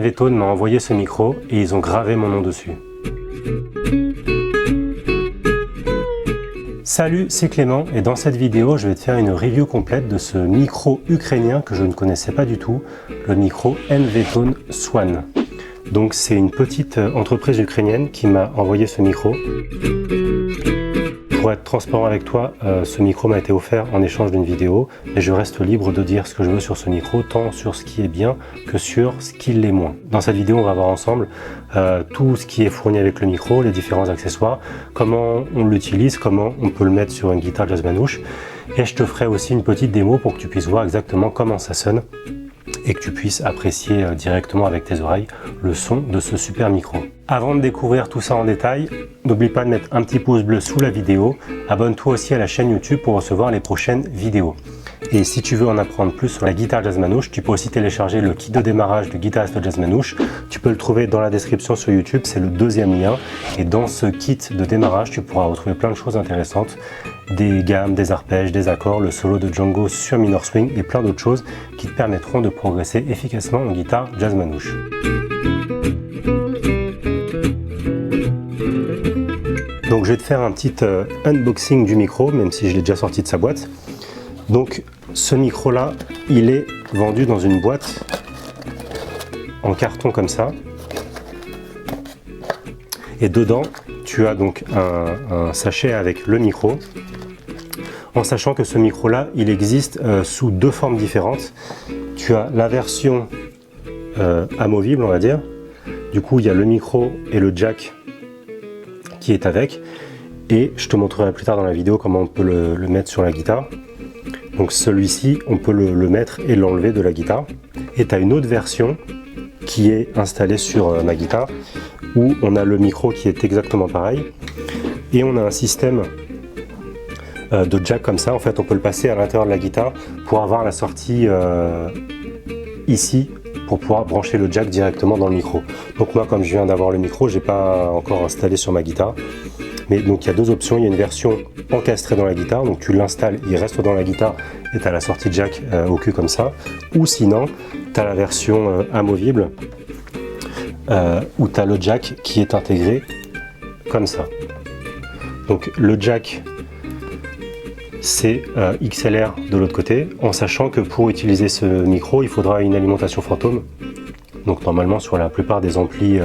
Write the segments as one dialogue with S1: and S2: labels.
S1: NVTone m'a envoyé ce micro et ils ont gravé mon nom dessus. Salut, c'est Clément et dans cette vidéo, je vais te faire une review complète de ce micro ukrainien que je ne connaissais pas du tout, le micro NVTone Swan. Donc c'est une petite entreprise ukrainienne qui m'a envoyé ce micro. Pour être transparent avec toi, ce micro m'a été offert en échange d'une vidéo, mais je reste libre de dire ce que je veux sur ce micro, tant sur ce qui est bien que sur ce qui l'est moins. Dans cette vidéo, on va voir ensemble tout ce qui est fourni avec le micro, les différents accessoires, comment on l'utilise, comment on peut le mettre sur une guitare jazz manouche, et je te ferai aussi une petite démo pour que tu puisses voir exactement comment ça sonne et que tu puisses apprécier directement avec tes oreilles le son de ce super micro. Avant de découvrir tout ça en détail, n'oublie pas de mettre un petit pouce bleu sous la vidéo, abonne-toi aussi à la chaîne YouTube pour recevoir les prochaines vidéos. Et si tu veux en apprendre plus sur la guitare jazz manouche, tu peux aussi télécharger le kit de démarrage de guitariste jazz manouche. Tu peux le trouver dans la description sur YouTube, c'est le deuxième lien. Et dans ce kit de démarrage, tu pourras retrouver plein de choses intéressantes, des gammes, des arpèges, des accords, le solo de Django sur Minor Swing et plein d'autres choses qui te permettront de progresser efficacement en guitare jazz manouche. Donc je vais te faire un petit unboxing du micro, même si je l'ai déjà sorti de sa boîte. Donc ce micro là, il est vendu dans une boîte en carton comme ça. Et dedans, tu as donc un sachet avec le micro. En sachant que ce micro là, il existe sous deux formes différentes. Tu as la version amovible, on va dire. Du coup, il y a le micro et le jack qui est avec. Et je te montrerai plus tard dans la vidéo comment on peut le mettre sur la guitare. Donc celui-ci, on peut le mettre et l'enlever de la guitare. Et tu as une autre version qui est installée sur ma guitare où on a le micro qui est exactement pareil. Et on a un système de jack comme ça. En fait, on peut le passer à l'intérieur de la guitare pour avoir la sortie ici pour pouvoir brancher le jack directement dans le micro. Donc moi, comme je viens d'avoir le micro, j'ai pas encore installé sur ma guitare. Mais donc il y a deux options, il y a une version encastrée dans la guitare, donc tu l'installes, il reste dans la guitare et tu as la sortie jack au cul comme ça. Ou sinon, tu as la version amovible où tu as le jack qui est intégré comme ça. Donc le jack, c'est XLR de l'autre côté, en sachant que pour utiliser ce micro, il faudra une alimentation fantôme. Donc normalement sur la plupart des amplis,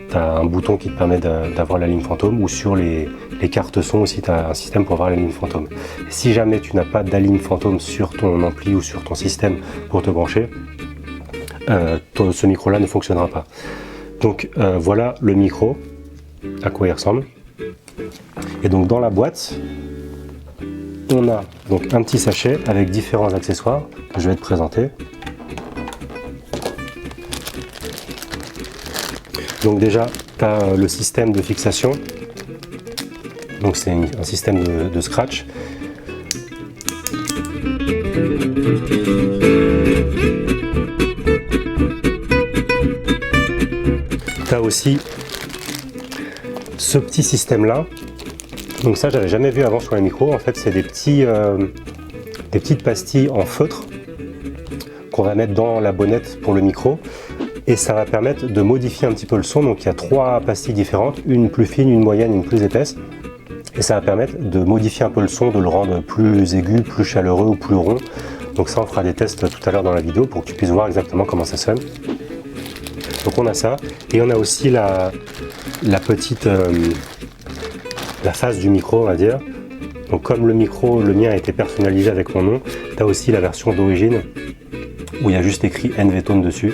S1: tu as un bouton qui te permet d'avoir la ligne fantôme, ou sur les cartes son aussi tu as un système pour avoir la ligne fantôme. Et si jamais tu n'as pas de ligne fantôme sur ton ampli ou sur ton système pour te brancher, ce micro là ne fonctionnera pas. Donc voilà le micro, à quoi il ressemble. Et donc dans la boîte, on a donc un petit sachet avec différents accessoires que je vais te présenter. Donc déjà, tu as le système de fixation. Donc c'est un système de scratch. Tu as aussi ce petit système là. Donc ça, j'avais jamais vu avant sur les micros. En fait, c'est des petites pastilles en feutre qu'on va mettre dans la bonnette pour le micro. Et ça va permettre de modifier un petit peu le son. Donc il y a trois pastilles différentes, une plus fine, une moyenne, une plus épaisse. Et ça va permettre de modifier un peu le son, de le rendre plus aigu, plus chaleureux ou plus rond. Donc ça, on fera des tests tout à l'heure dans la vidéo pour que tu puisses voir exactement comment ça sonne. Donc on a ça. Et on a aussi la face du micro, on va dire. Donc comme le micro, le mien a été personnalisé avec mon nom, tu as aussi la version d'origine où il y a juste écrit NVTone dessus.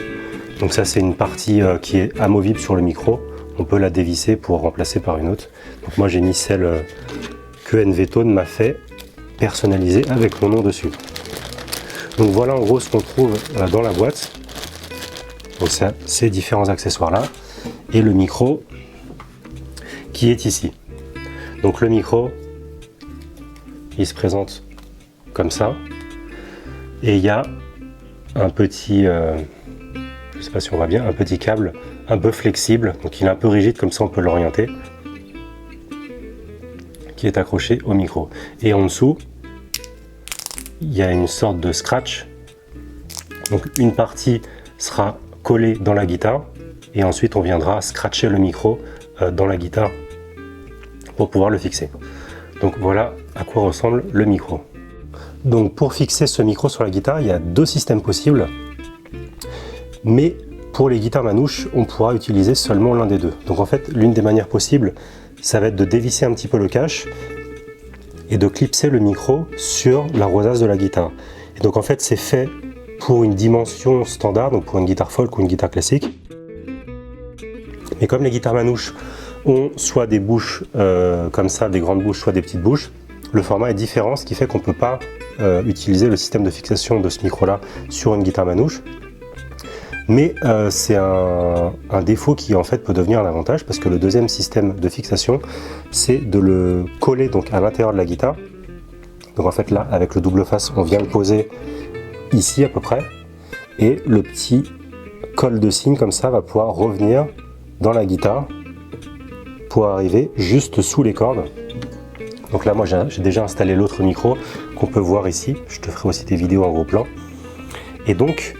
S1: Donc ça, c'est une partie qui est amovible sur le micro. On peut la dévisser pour remplacer par une autre. Donc moi, j'ai mis celle que NVTone m'a fait personnaliser avec mon nom dessus. Donc voilà en gros ce qu'on trouve dans la boîte. Donc ça, ces différents accessoires là. Et le micro qui est ici. Donc le micro, il se présente comme ça. Et il y a un petit... je ne sais pas si on voit bien, un petit câble un peu flexible, donc il est un peu rigide, comme ça on peut l'orienter, qui est accroché au micro. Et en dessous, il y a une sorte de scratch. Donc une partie sera coller dans la guitare et ensuite on viendra scratcher le micro dans la guitare pour pouvoir le fixer. Donc voilà à quoi ressemble le micro. Donc pour fixer ce micro sur la guitare, il y a deux systèmes possibles, mais pour les guitares manouches, on pourra utiliser seulement l'un des deux. Donc en fait, l'une des manières possibles, ça va être de dévisser un petit peu le cache et de clipser le micro sur la rosace de la guitare. Et donc en fait, c'est fait pour une dimension standard, donc pour une guitare folk ou une guitare classique. Mais comme les guitares manouches ont soit des bouches comme ça, des grandes bouches, soit des petites bouches, le format est différent, ce qui fait qu'on ne peut pas utiliser le système de fixation de ce micro-là sur une guitare manouche. Mais c'est un défaut qui en fait peut devenir un avantage, parce que le deuxième système de fixation, c'est de le coller donc à l'intérieur de la guitare. Donc en fait là, avec le double face, on vient le poser ici à peu près, et le petit col de cygne comme ça va pouvoir revenir dans la guitare pour arriver juste sous les cordes. Donc là, moi j'ai déjà installé l'autre micro qu'on peut voir ici. Je te ferai aussi des vidéos en gros plan. Et donc,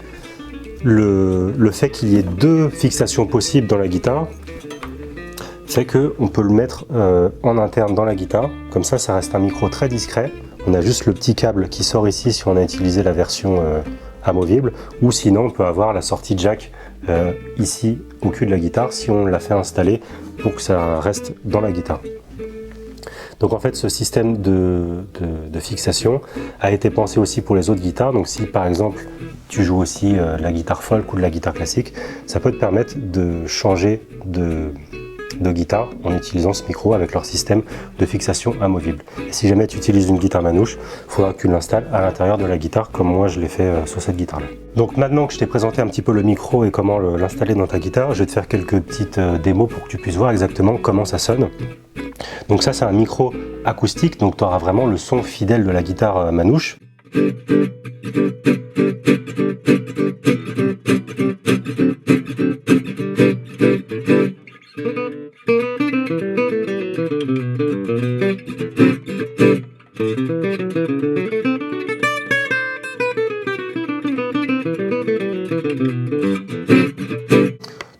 S1: le fait qu'il y ait deux fixations possibles dans la guitare fait qu'on peut le mettre en interne dans la guitare. Comme ça, ça reste un micro très discret. On a juste le petit câble qui sort ici si on a utilisé la version amovible. Ou sinon, on peut avoir la sortie jack ici au cul de la guitare si on l'a fait installer pour que ça reste dans la guitare. Donc en fait, ce système de fixation a été pensé aussi pour les autres guitares. Donc si par exemple tu joues aussi de la guitare folk ou de la guitare classique, ça peut te permettre de changer de guitare en utilisant ce micro avec leur système de fixation amovible. Et si jamais tu utilises une guitare manouche, il faudra que tu l'installes à l'intérieur de la guitare comme moi je l'ai fait sur cette guitare là. Donc maintenant que je t'ai présenté un petit peu le micro et comment l'installer dans ta guitare, je vais te faire quelques petites démos pour que tu puisses voir exactement comment ça sonne. Donc ça, c'est un micro acoustique, donc tu auras vraiment le son fidèle de la guitare manouche.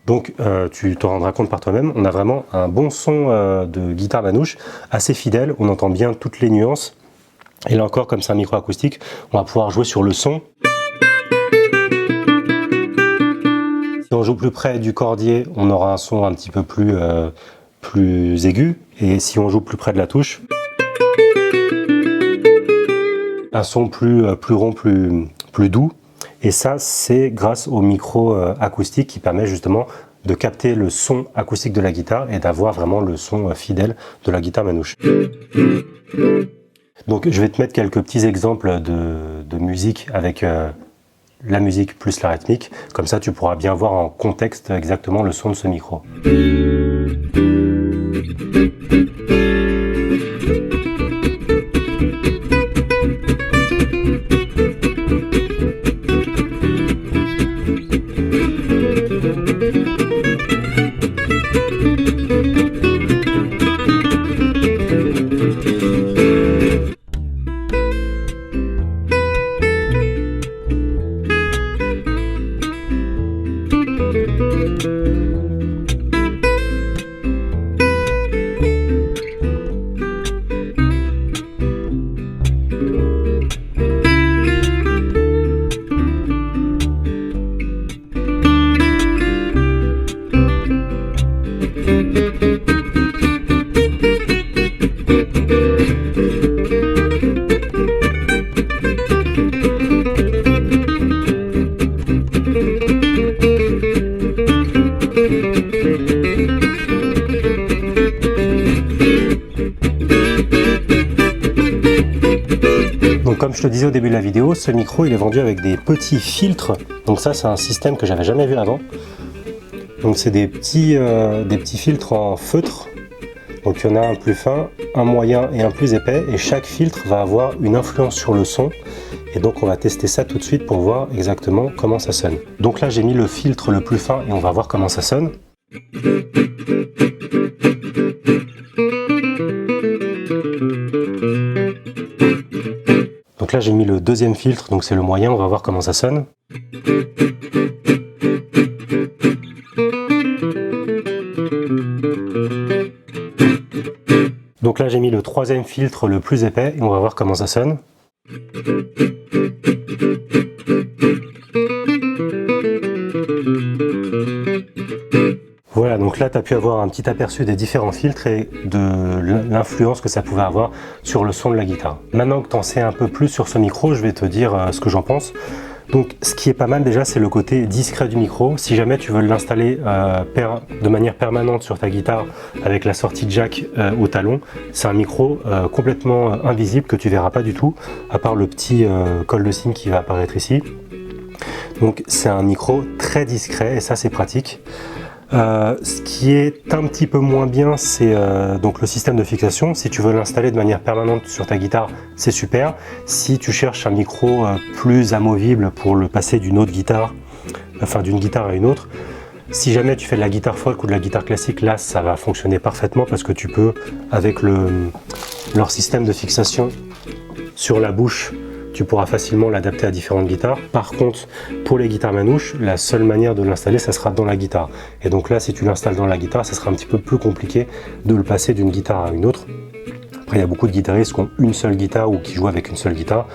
S1: Donc tu te rendras compte par toi-même, on a vraiment un bon son de guitare manouche, assez fidèle, on entend bien toutes les nuances. Et là encore, comme c'est un micro acoustique, on va pouvoir jouer sur le son. Si on joue plus près du cordier, on aura un son un petit peu plus aigu. Et si on joue plus près de la touche, un son plus rond, plus doux. Et ça, c'est grâce au micro acoustique qui permet justement de capter le son acoustique de la guitare et d'avoir vraiment le son fidèle de la guitare manouche. Donc je vais te mettre quelques petits exemples de musique avec la musique plus la rythmique. Comme ça, tu pourras bien voir en contexte exactement le son de ce micro. Donc comme je te disais au début de la vidéo, ce micro il est vendu avec des petits filtres. Donc ça c'est un système que j'avais jamais vu avant. Donc c'est des petits filtres en feutre. Donc il y en a un plus fin, un moyen et un plus épais. Et chaque filtre va avoir une influence sur le son. Et donc on va tester ça tout de suite pour voir exactement comment ça sonne. Donc là j'ai mis le filtre le plus fin et on va voir comment ça sonne. Donc là j'ai mis le deuxième filtre, donc c'est le moyen, on va voir comment ça sonne. Donc là j'ai mis le troisième filtre le plus épais et on va voir comment ça sonne. Voilà, donc là tu as pu avoir un petit aperçu des différents filtres et de l'influence que ça pouvait avoir sur le son de la guitare. Maintenant que tu en sais un peu plus sur ce micro, je vais te dire ce que j'en pense. Donc ce qui est pas mal déjà, c'est le côté discret du micro. Si jamais tu veux l'installer de manière permanente sur ta guitare avec la sortie jack au talon, c'est un micro complètement invisible que tu verras pas du tout, à part le petit col de cygne qui va apparaître ici. Donc c'est un micro très discret et ça c'est pratique. Ce qui est un petit peu moins bien, c'est donc le système de fixation. Si tu veux l'installer de manière permanente sur ta guitare, c'est super. Si tu cherches un micro plus amovible pour le passer d'une autre guitare, enfin d'une guitare à une autre, si jamais tu fais de la guitare folk ou de la guitare classique, là ça va fonctionner parfaitement parce que tu peux, avec leur système de fixation sur la bouche, tu pourras facilement l'adapter à différentes guitares. Par contre, pour les guitares manouches, la seule manière de l'installer, ça sera dans la guitare. Et donc là, si tu l'installes dans la guitare, ça sera un petit peu plus compliqué de le passer d'une guitare à une autre. Après, il y a beaucoup de guitaristes qui ont une seule guitare ou qui jouent avec une seule guitare.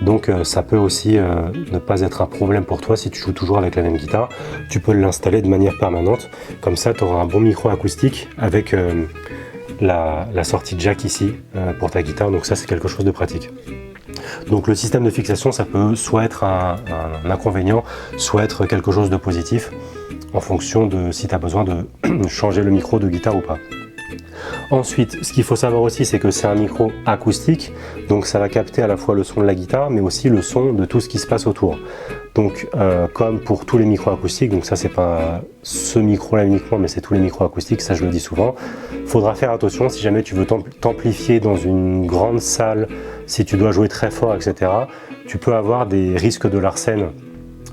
S1: Donc ça peut aussi ne pas être un problème pour toi si tu joues toujours avec la même guitare. Tu peux l'installer de manière permanente. Comme ça, tu auras un bon micro acoustique avec la sortie jack ici pour ta guitare. Donc ça, c'est quelque chose de pratique. Donc le système de fixation, ça peut soit être un inconvénient, soit être quelque chose de positif, en fonction de si tu as besoin de changer le micro de guitare ou pas. Ensuite, ce qu'il faut savoir aussi, c'est que c'est un micro acoustique, donc ça va capter à la fois le son de la guitare, mais aussi le son de tout ce qui se passe autour. Donc comme pour tous les micros acoustiques, donc ça c'est pas ce micro-là uniquement, mais c'est tous les micros acoustiques, ça je le dis souvent, il faudra faire attention si jamais tu veux t'amplifier dans une grande salle, si tu dois jouer très fort, etc. Tu peux avoir des risques de Larsen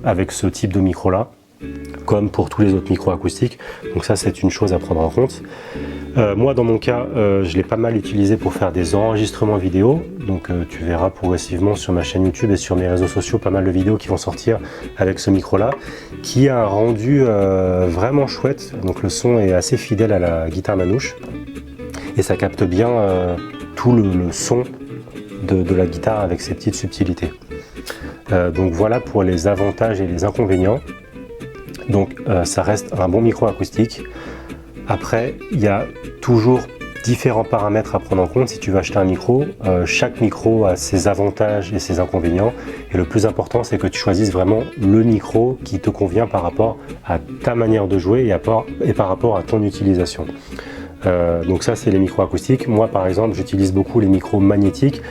S1: avec ce type de micro-là, comme pour tous les autres micros acoustiques, donc ça c'est une chose à prendre en compte. Moi dans mon cas, je l'ai pas mal utilisé pour faire des enregistrements vidéo, donc tu verras progressivement sur ma chaîne YouTube et sur mes réseaux sociaux pas mal de vidéos qui vont sortir avec ce micro là, qui a un rendu vraiment chouette, donc le son est assez fidèle à la guitare manouche, et ça capte bien tout le son de la guitare avec ses petites subtilités. Donc voilà pour les avantages et les inconvénients. Donc ça reste un bon micro acoustique. Après, il y a toujours différents paramètres à prendre en compte si tu veux acheter un micro. Chaque micro a ses avantages et ses inconvénients. Et le plus important, c'est que tu choisisses vraiment le micro qui te convient par rapport à ta manière de jouer et par rapport à ton utilisation. Donc ça, c'est les micros acoustiques. Moi, par exemple, j'utilise beaucoup les micros magnétiques.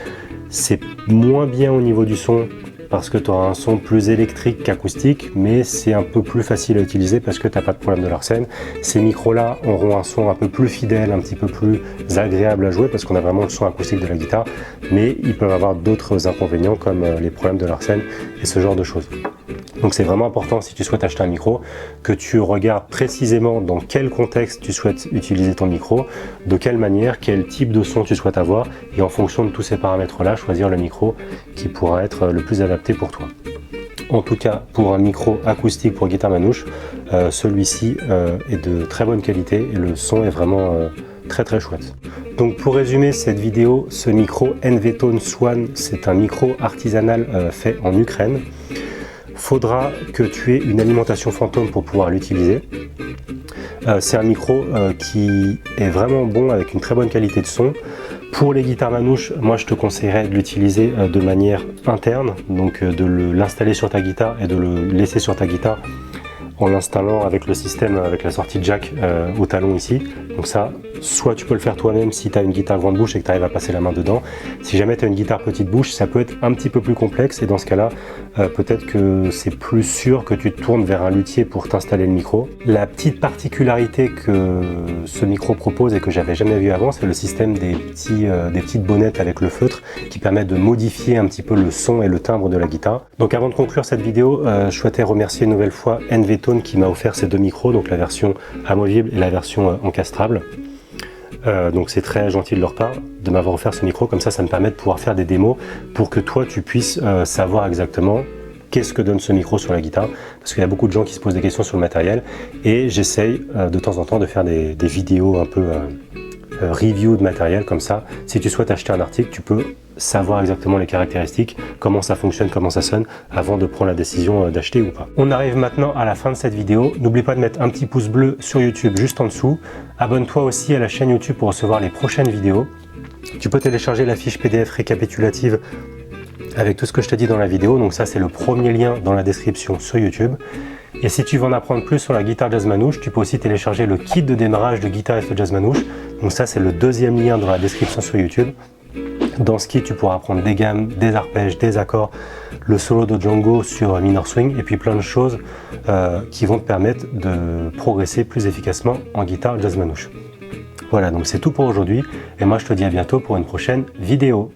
S1: C'est moins bien au niveau du son, parce que tu auras un son plus électrique qu'acoustique, mais c'est un peu plus facile à utiliser parce que tu n'as pas de problème de Larsen. Ces micros-là auront un son un peu plus fidèle, un petit peu plus agréable à jouer parce qu'on a vraiment le son acoustique de la guitare, mais ils peuvent avoir d'autres inconvénients comme les problèmes de Larsen et ce genre de choses. Donc c'est vraiment important si tu souhaites acheter un micro que tu regardes précisément dans quel contexte tu souhaites utiliser ton micro, de quelle manière, quel type de son tu souhaites avoir, et en fonction de tous ces paramètres-là, choisir le micro qui pourra être le plus adapté pour toi. En tout cas, pour un micro acoustique pour guitare manouche, celui-ci est de très bonne qualité et le son est vraiment très très chouette. Donc pour résumer cette vidéo, ce micro NV-Tone Swan, c'est un micro artisanal fait en Ukraine. Faudra que tu aies une alimentation fantôme pour pouvoir l'utiliser. C'est un micro qui est vraiment bon avec une très bonne qualité de son. Pour les guitares manouches, moi je te conseillerais de l'utiliser de manière interne, donc de l'installer sur ta guitare et de le laisser sur ta guitare en l'installant avec le système, avec la sortie jack au talon ici. Donc ça, soit tu peux le faire toi-même si tu as une guitare grande bouche et que tu arrives à passer la main dedans. Si jamais tu as une guitare petite bouche, ça peut être un petit peu plus complexe et dans ce cas-là, peut-être que c'est plus sûr que tu te tournes vers un luthier pour t'installer le micro. La petite particularité que ce micro propose et que j'avais jamais vu avant, c'est le système des petites bonnettes avec le feutre qui permettent de modifier un petit peu le son et le timbre de la guitare. Donc avant de conclure cette vidéo, je souhaitais remercier une nouvelle fois NV-Tone qui m'a offert ces deux micros, donc la version amovible et la version encastrable. Donc c'est très gentil de leur part de m'avoir offert ce micro, comme ça me permet de pouvoir faire des démos pour que toi tu puisses savoir exactement qu'est-ce que donne ce micro sur la guitare, parce qu'il y a beaucoup de gens qui se posent des questions sur le matériel et j'essaye de temps en temps de faire des vidéos un peu review de matériel comme ça. Si tu souhaites acheter un article, tu peux savoir exactement les caractéristiques, comment ça fonctionne, comment ça sonne, avant de prendre la décision d'acheter ou pas. On arrive maintenant à la fin de cette vidéo. N'oublie pas de mettre un petit pouce bleu sur YouTube juste en dessous. Abonne-toi aussi à la chaîne YouTube pour recevoir les prochaines vidéos. Tu peux télécharger la fiche PDF récapitulative avec tout ce que je t'ai dit dans la vidéo. Donc ça, c'est le premier lien dans la description sur YouTube. Et si tu veux en apprendre plus sur la guitare jazz manouche, tu peux aussi télécharger le kit de démarrage de guitariste jazz manouche. Donc ça, c'est le deuxième lien dans la description sur YouTube. Dans ce kit, tu pourras apprendre des gammes, des arpèges, des accords, le solo de Django sur Minor Swing et puis plein de choses qui vont te permettre de progresser plus efficacement en guitare jazz manouche. Voilà, donc c'est tout pour aujourd'hui et moi je te dis à bientôt pour une prochaine vidéo.